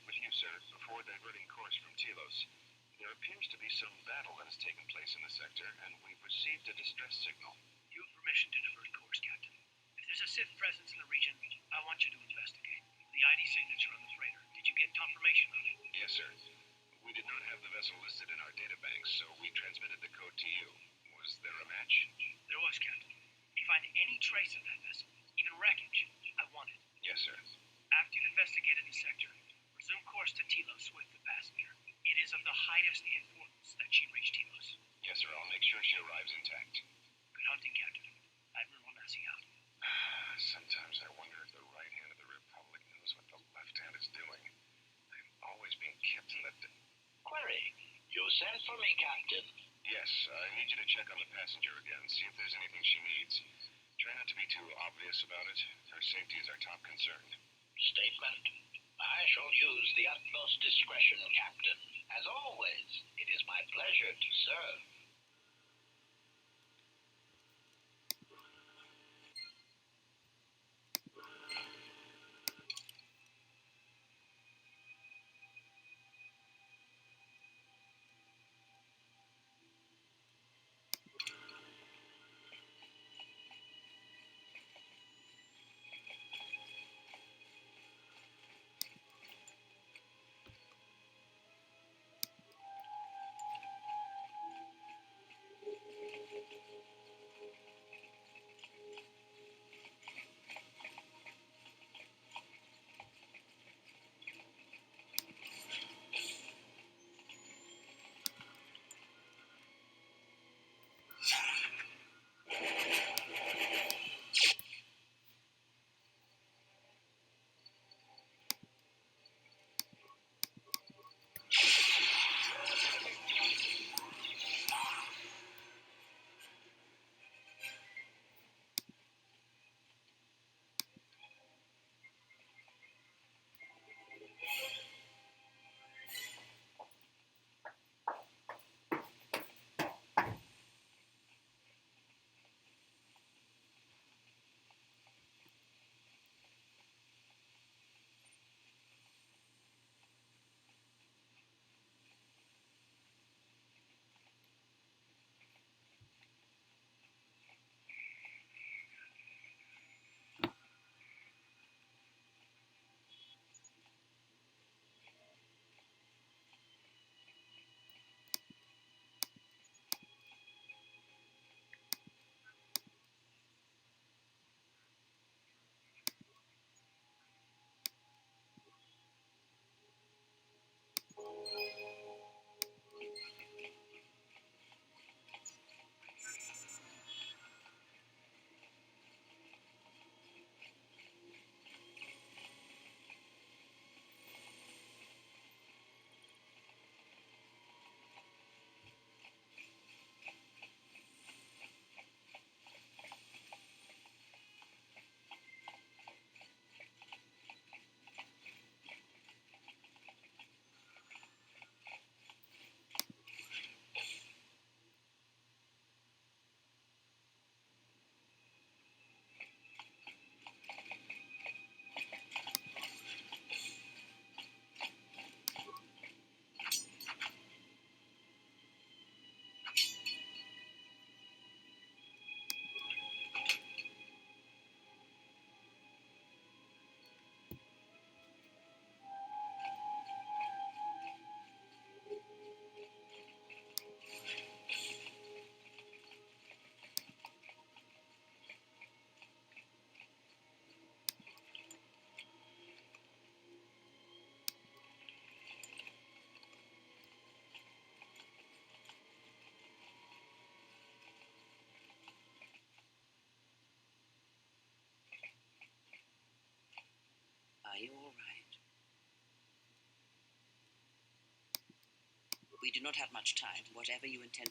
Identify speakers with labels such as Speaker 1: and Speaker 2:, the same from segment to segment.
Speaker 1: With you, sir, before diverting course from Telos. There appears to be some battle that has taken place in the sector, and we've received a distress signal.
Speaker 2: You have permission to divert course, Captain. If there's a Sith presence in the region, I want you to investigate. The ID signature on the freighter, did you get confirmation on it?
Speaker 1: Yes, sir. We did not have the vessel listed in our databanks, so we transmitted the code to you. Was there a match?
Speaker 2: There was, Captain. If you find any trace of that vessel, even wreckage, I want it.
Speaker 1: Yes, sir.
Speaker 2: After you've investigated the sector, resume course to Telos with the passenger. It is of the highest importance that she reach Telos.
Speaker 1: Yes, sir. I'll make sure she arrives intact.
Speaker 2: Good hunting, Captain. Admiral Onasi out.
Speaker 1: Sometimes I wonder if the right hand of the Republic knows what the left hand is doing. They've always been kept in the...
Speaker 3: Query. You sent for me, Captain.
Speaker 1: Yes, I need you to check on the passenger again, see if there's anything she needs. Try not to be too obvious about it. Her safety is our top concern.
Speaker 3: Statement. I shall use the utmost discretion, Captain. As always, it is my pleasure to serve.
Speaker 4: Are you all right? We do not have much time. Whatever you intend...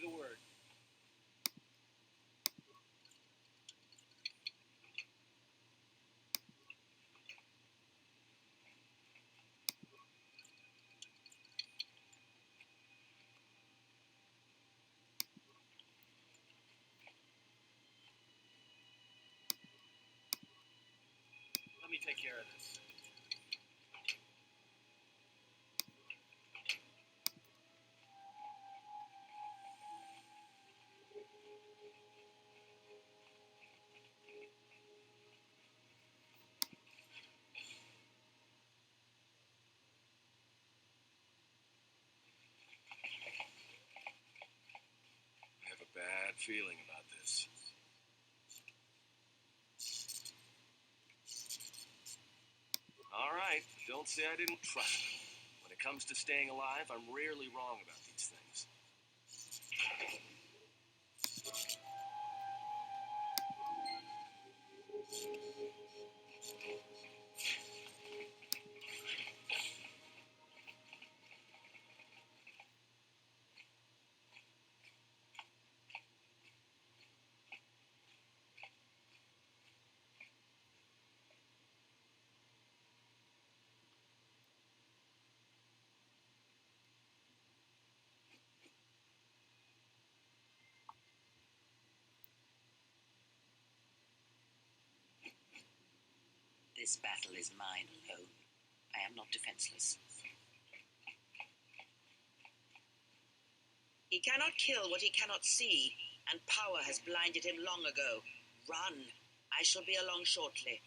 Speaker 5: the word. Let me take care of this.
Speaker 6: I have a bad feeling about this. All right, don't say I didn't trust him. When it comes to staying alive, I'm rarely wrong about these things.
Speaker 4: This battle is mine alone. I am not defenseless. He cannot kill what he cannot see, and power has blinded him long ago. Run. I shall be along shortly.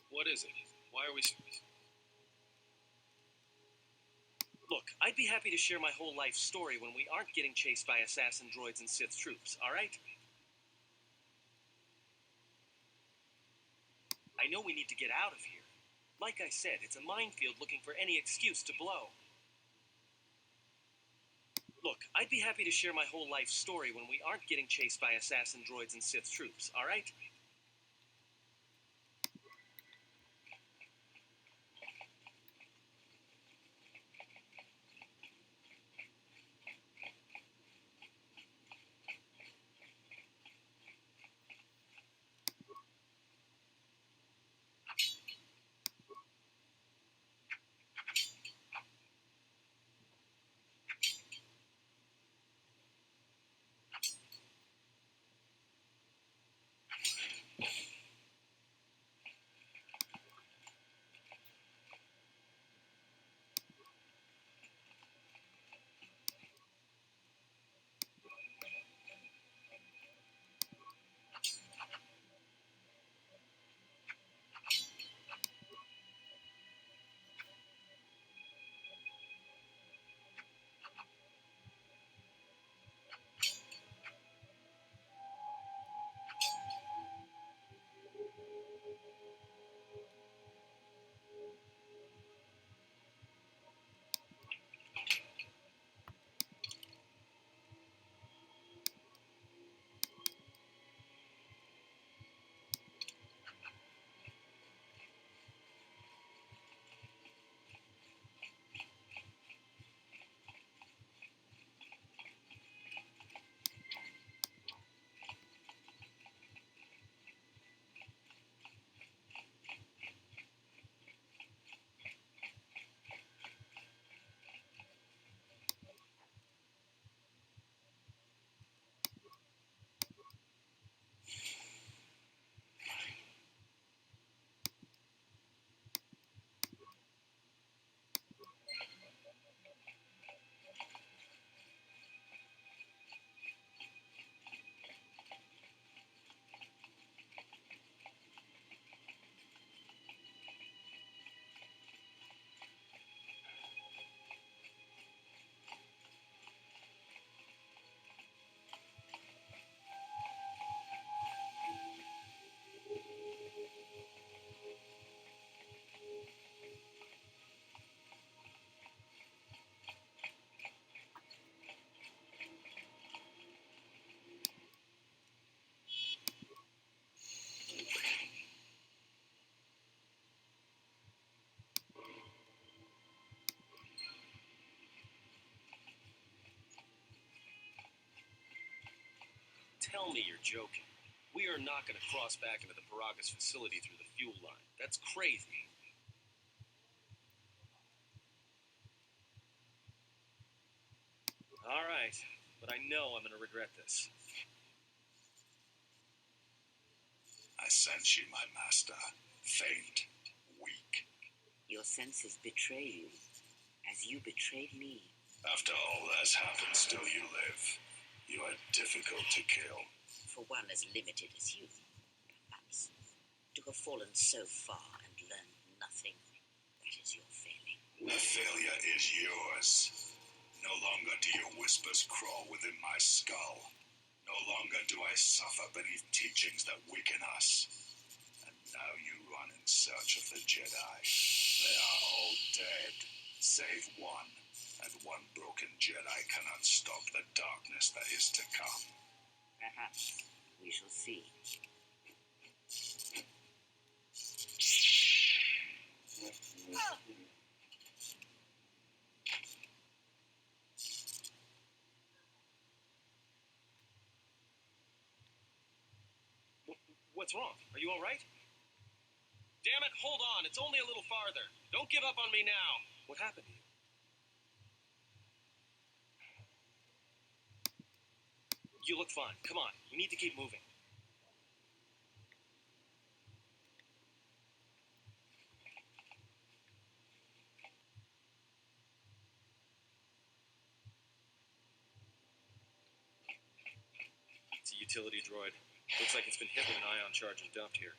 Speaker 6: What is it? Why are we...
Speaker 5: Look, I'd be happy to share my whole life story when we aren't getting chased by assassin droids and Sith troops, all right? I know we need to get out of here. Like I said, it's a minefield looking for any excuse to blow. Look, I'd be happy to share my whole life story when we aren't getting chased by assassin droids and Sith troops, all right? tell me you're joking. We are not going to cross back into the Paragas facility through the fuel line. That's crazy. All right, but I know I'm going to regret this.
Speaker 7: I sense you, my master. Faint, weak.
Speaker 4: Your senses betray you, as you betrayed me.
Speaker 7: After all that's happened, still you live. You are difficult to kill.
Speaker 4: For one as limited as you, perhaps. To have fallen so far and learned nothing, that is your failing.
Speaker 7: The failure is yours. No longer do your whispers crawl within my skull. No longer do I suffer beneath teachings that weaken us. And now you run in search of the Jedi. They are all dead, save one. And one broken Jedi cannot stop the darkness that is to come.
Speaker 4: Perhaps we shall see.
Speaker 5: What's wrong? Are you all right? Damn it, hold on. It's only a little farther. Don't give up on me now. What happened to you? You look fine. Come on. We need to keep moving. It's a utility droid. Looks like it's been hit with an ion charge and dumped here.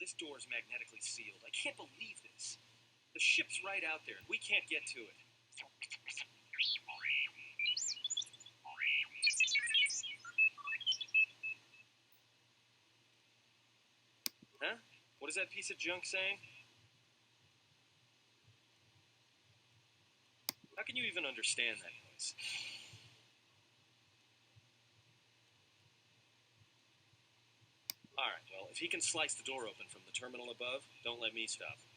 Speaker 5: This door is magnetically sealed. I can't believe this. The ship's right out there, and we can't get to it. Huh? What is that piece of junk saying? How can you even understand that noise? Alright, well, if he can slice the door open from the terminal above, don't let me stop him.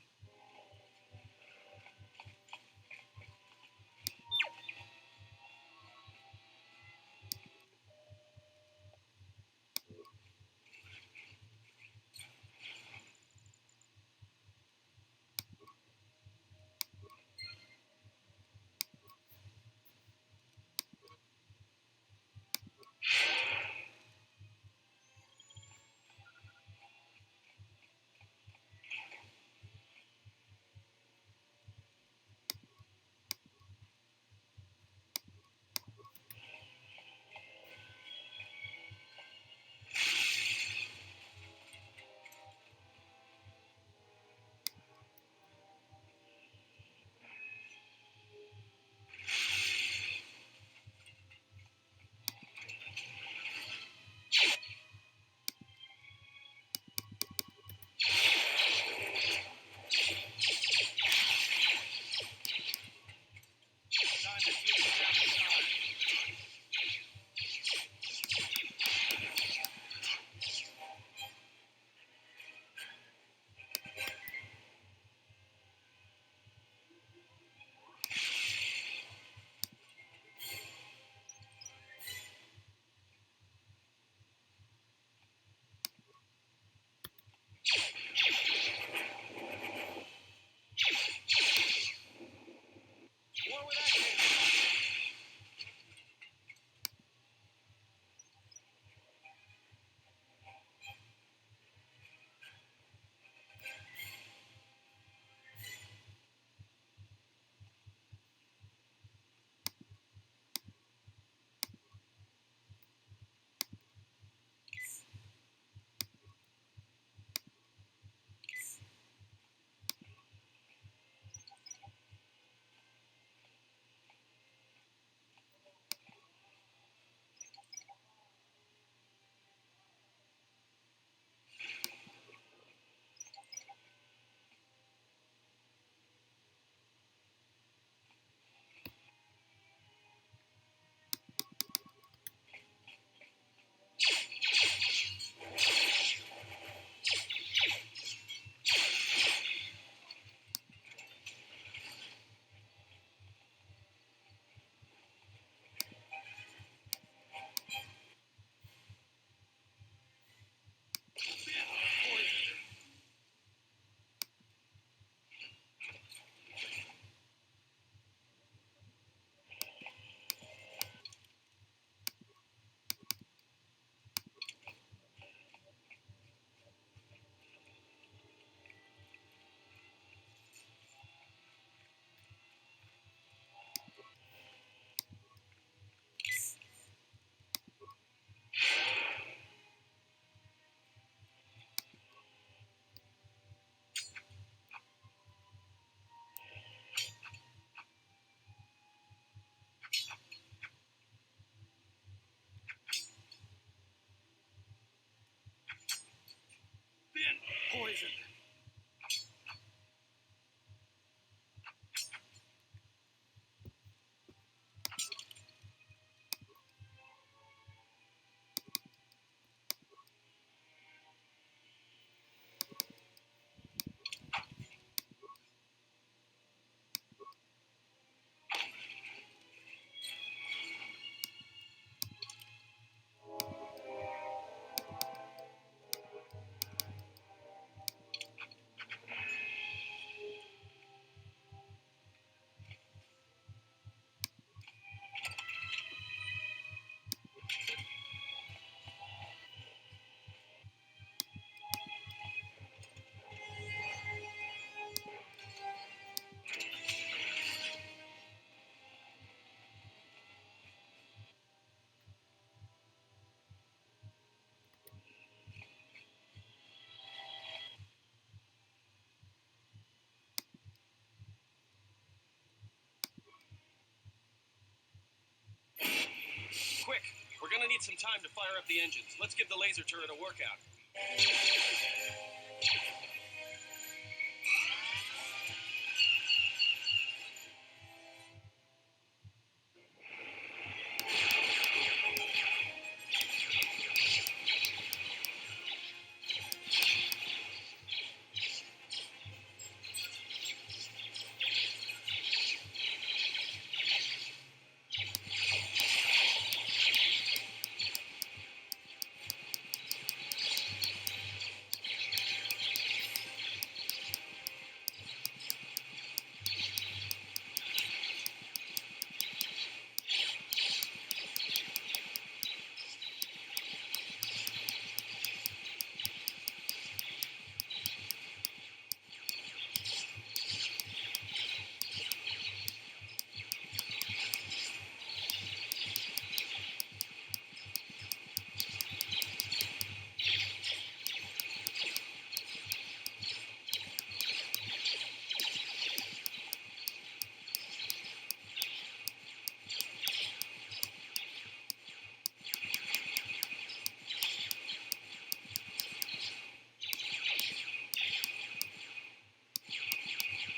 Speaker 5: More where that came from. Been poisoned. need some time to fire up the engines. Let's give the laser turret a workout.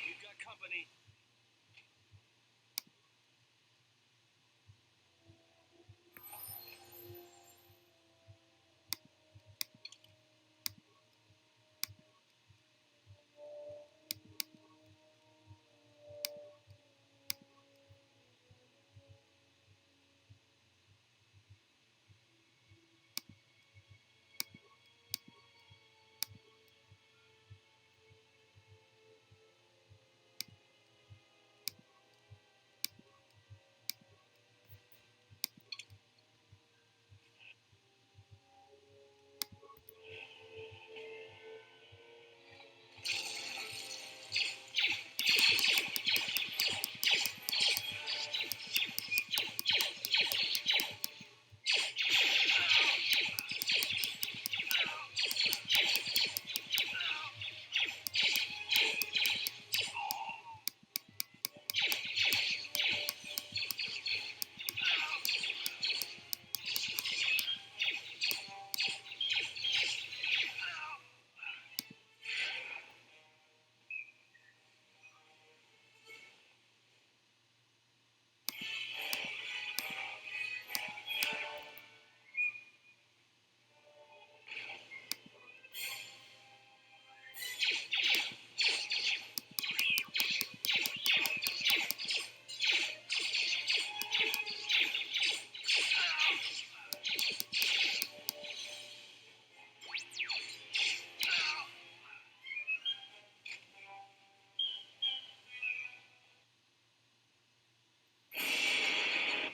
Speaker 5: We've got company.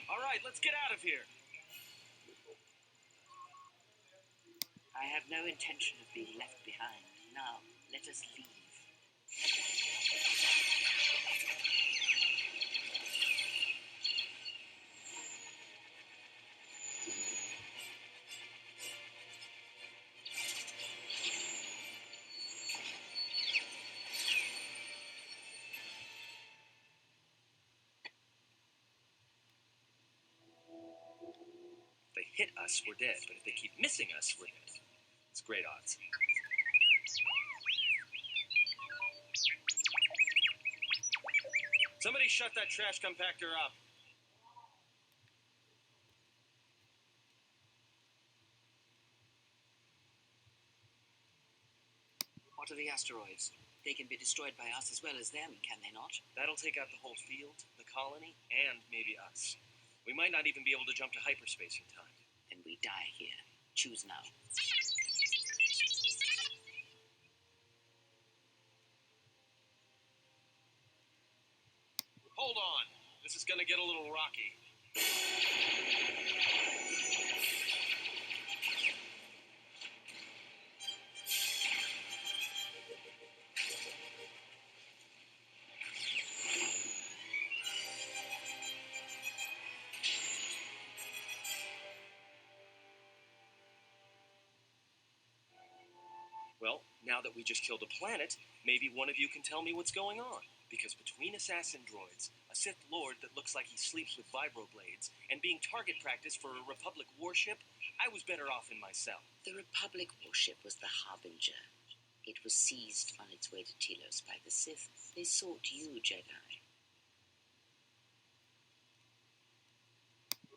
Speaker 5: All right, let's get out of here.
Speaker 4: I have no intention of being left behind. Now, let us leave.
Speaker 5: If they hit us, we're dead. But if they keep missing us, we're dead. It's great odds. Somebody shut that trash compactor up.
Speaker 4: What are the asteroids? They can be destroyed by us as well as them, can they not?
Speaker 5: That'll take out the whole field, the colony, and maybe us. We might not even be able to jump to hyperspace in time.
Speaker 4: Then we die here. Choose now.
Speaker 5: Hold on. This is gonna get a little rocky. Well, now that we just killed a planet, maybe one of you can tell me what's going on. Because between assassin droids, a Sith Lord that looks like he sleeps with vibroblades, and being target practice for a Republic warship, I was better off in my cell.
Speaker 4: The Republic warship was the Harbinger. It was seized on its way to Telos by the Sith. They sought you, Jedi.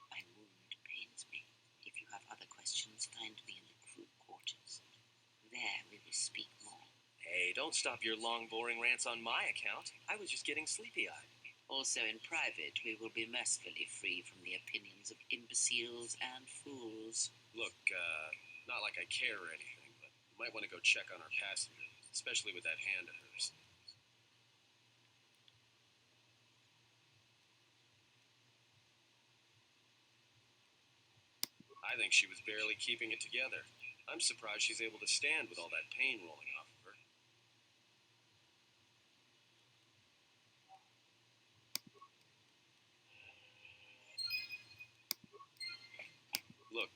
Speaker 4: My wound pains me. If you have other questions, find me in the crew quarters. There we will speak more.
Speaker 5: Hey, don't stop your long, boring rants on my account. I was just getting sleepy-eyed.
Speaker 4: Also in private, we will be mercifully free from the opinions of imbeciles and fools.
Speaker 6: Look, not like I care or anything, but you might want to go check on our passenger, especially with that hand of hers. I think she was barely keeping it together. I'm surprised she's able to stand with all that pain rolling off of her. Look,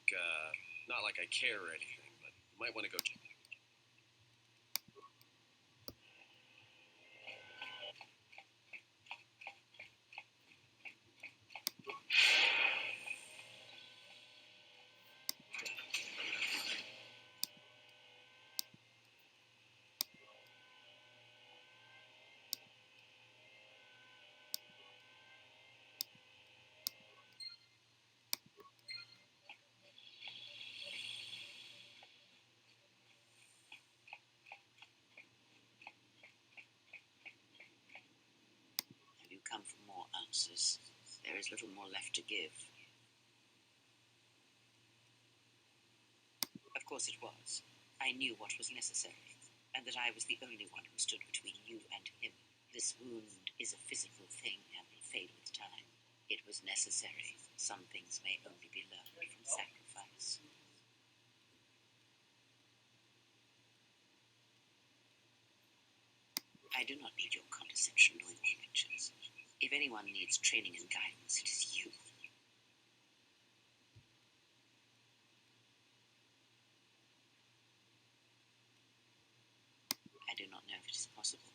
Speaker 6: not like I care or anything, but you might want to go check.
Speaker 4: Have you come for more answers? There is little more left to give. Of course it was. I knew what was necessary, and that I was the only one who stood between you and him. This wound is a physical thing and will fade with time. It was necessary. Some things may only be learned from sacrifice. I do not need your condescension nor your lectures. If anyone needs training and guidance, it is you. I do not know if it is possible,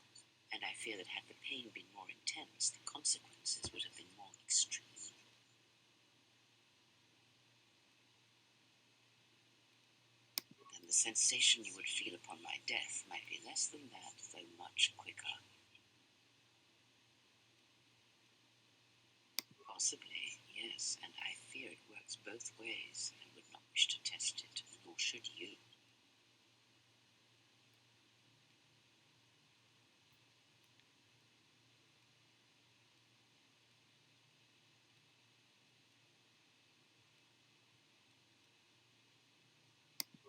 Speaker 4: and I fear that had the pain been more intense, the consequences would have been more extreme. Then the sensation you would feel upon my death might be less than that, though much quicker. Possibly, yes, and I fear it works both ways. I would not wish to test it, nor should you.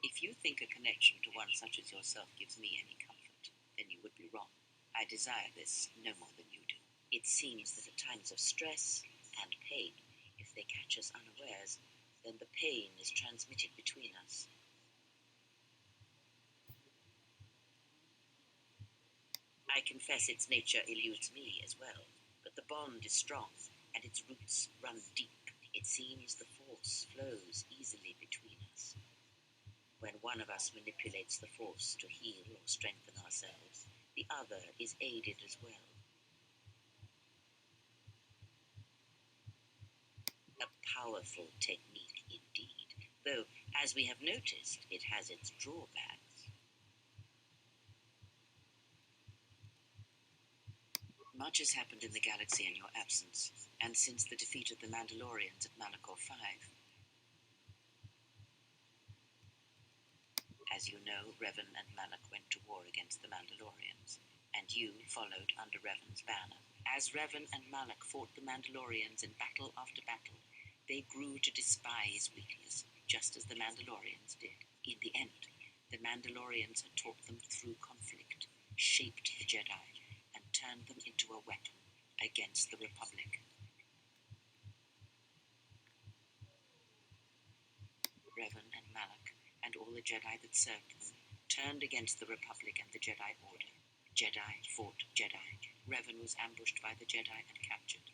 Speaker 4: If you think a connection to one such as yourself gives me any comfort, then you would be wrong. I desire this no more than you do. It seems that at times of stress and pain, if they catch us unawares, then the pain is transmitted between us. I confess its nature eludes me as well, but the bond is strong, and its roots run deep. It seems the force flows easily between us. When one of us manipulates the force to heal or strengthen ourselves, the other is aided as well. A powerful technique indeed, though, as we have noticed, it has its drawbacks. Much has happened in the galaxy in your absence, and since the defeat of the Mandalorians at Malachor 5. As you know, Revan and Malak went to war against the Mandalorians, and you followed under Revan's banner. As Revan and Malak fought the Mandalorians in battle after battle, they grew to despise weakness, just as the Mandalorians did. In the end, the Mandalorians had taught them through conflict, shaped the Jedi, and turned them into a weapon against the Republic. Revan and Malak, and all the Jedi that served them, turned against the Republic and the Jedi Order. Jedi fought Jedi. Revan was ambushed by the Jedi and captured.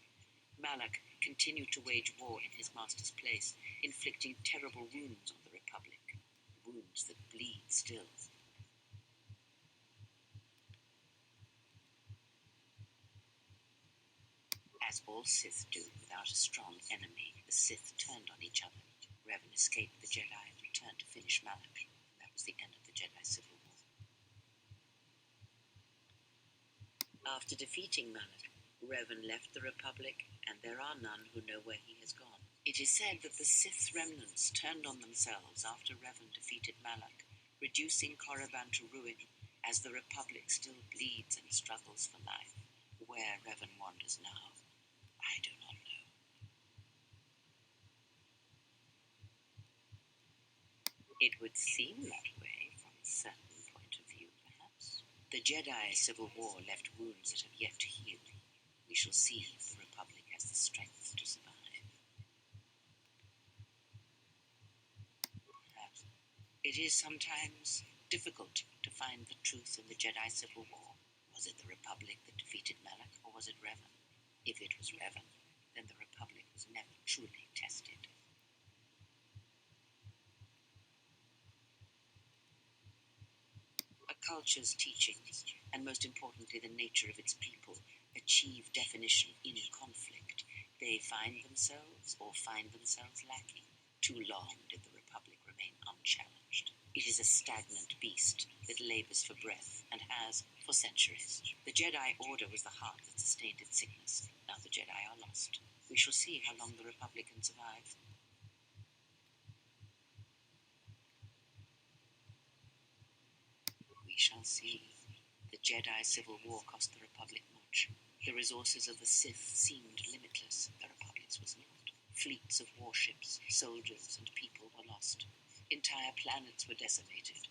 Speaker 4: Malak continued to wage war in his master's place, inflicting terrible wounds on the Republic, wounds that bleed still. all Sith do without a strong enemy, the Sith turned on each other. Revan escaped the Jedi and returned to finish Malak. That was the end of the Jedi Civil War. After defeating Malak, Revan left the Republic, and there are none who know where he has gone. It is said that the Sith remnants turned on themselves after Revan defeated Malak, reducing Korriban to ruin, as the Republic still bleeds and struggles for life. Where Revan wanders now, I do not know. It would seem that way from a certain point of view, perhaps. The Jedi Civil War left wounds that have yet to heal. We shall see if the Republic has the strength to survive. Perhaps it is sometimes difficult to find the truth in the Jedi Civil War. Was it the Republic that defeated Malak, or was it Revan? If it was Revan, then the Republic was never truly tested. A culture's teachings, and most importantly the nature of its people, achieve definition in conflict. They find themselves or find themselves lacking. Too long did the Republic remain unchallenged. It is a stagnant beast that labors for breath and has for centuries. The Jedi Order was the heart that sustained its sickness. Now the Jedi are lost. We shall see how long the Republic can survive. We shall see. The Jedi Civil War cost the Republic much. The resources of the Sith seemed limitless. The Republic's was not. Fleets of warships, soldiers, and people were lost. Entire planets were decimated,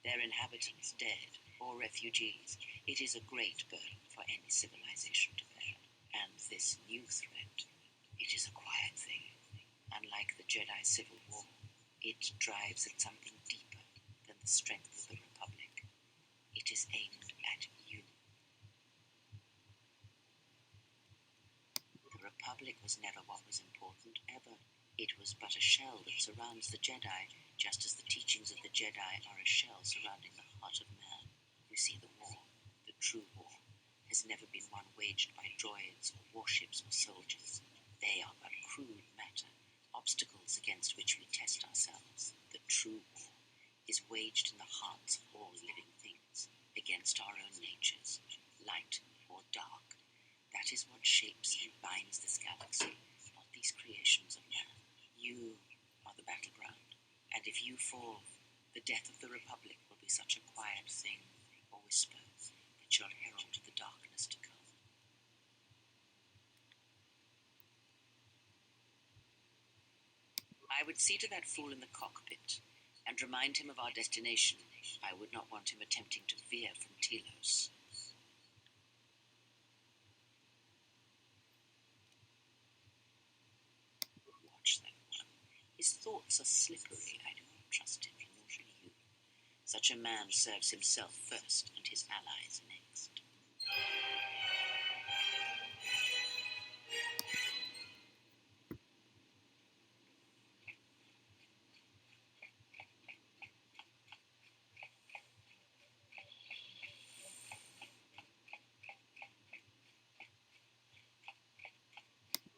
Speaker 4: their inhabitants dead or refugees. It is a great burden for any civilization to bear. And this new threat, it is a quiet thing. Unlike the Jedi Civil War, it drives at something deeper than the strength of the Republic. It is aimed at you. The Republic was never what was important, ever. It was but a shell that surrounds the Jedi, just as the teachings of the Jedi are a shell surrounding the heart of man. You see, the war, the true war, has never been one waged by droids or warships or soldiers. They are but crude matter, obstacles against which we test ourselves. The true war is waged in the hearts of all living things, against our own natures, light or dark. That is what shapes and binds this galaxy, not these creations of man. You are the battleground, and if you fall, the death of the Republic will be such a quiet thing, or whisper, that shall herald the darkness to come. I would see to that fool in the cockpit, and remind him of our destination. I would not want him attempting to veer from Telos. Watch that one. His thoughts are slippery. I do not trust him, nor should you. Such a man serves himself first, and his allies next.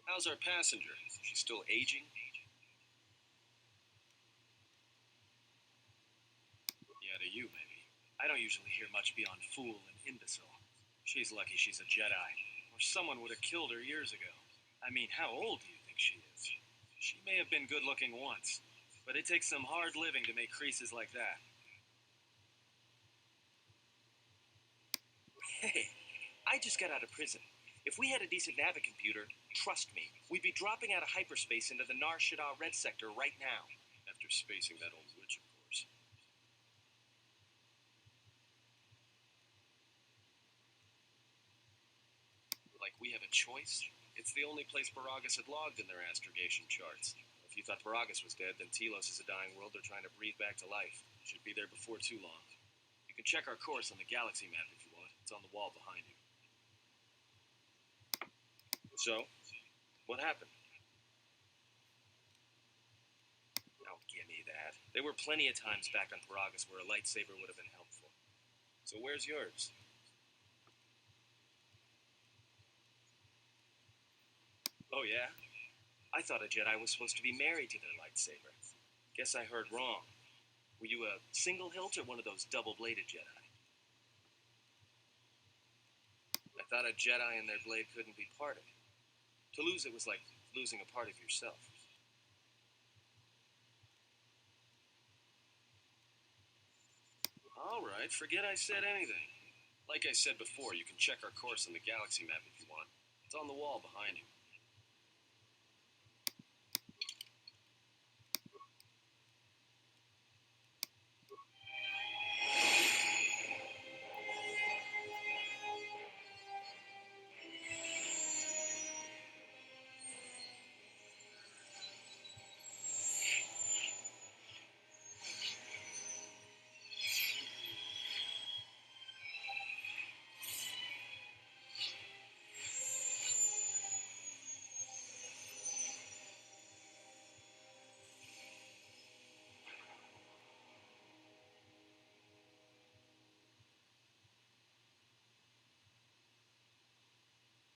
Speaker 6: How's our passenger? She's still aging? Yeah, to you, maybe. I don't usually hear much beyond fool and imbecile. She's lucky she's a Jedi, or someone would have killed her years ago. I mean, how old do you think she is? She may have been good-looking once, but it takes some hard living to make creases like that. Hey, I just got out of prison. If we had a decent navicomputer, trust me, we'd be dropping out of hyperspace into the Nar Shaddaa Red Sector right now.
Speaker 1: After spacing that old witch, of course.
Speaker 6: Like we have a choice? It's the only place Baragas had logged in their astrogation charts. If you thought Baragas was dead, then Telos is a dying world they're trying to breathe back to life. Should be there before too long. You can check our course on the galaxy map if you want. It's on the wall behind you. So, what happened? Oh, give me that. There were plenty of times back on Baragas where a lightsaber would have been helpful. So where's yours?
Speaker 5: Oh, yeah? I thought a Jedi was supposed to be married to their lightsaber. Guess I heard wrong. Were you a single hilt or one of those double-bladed Jedi? I thought a Jedi and their blade couldn't be parted. To lose it was like losing a part of yourself.
Speaker 6: All right, forget I said anything. Like I said before, you can check our course on the galaxy map if you want. It's on the wall behind you.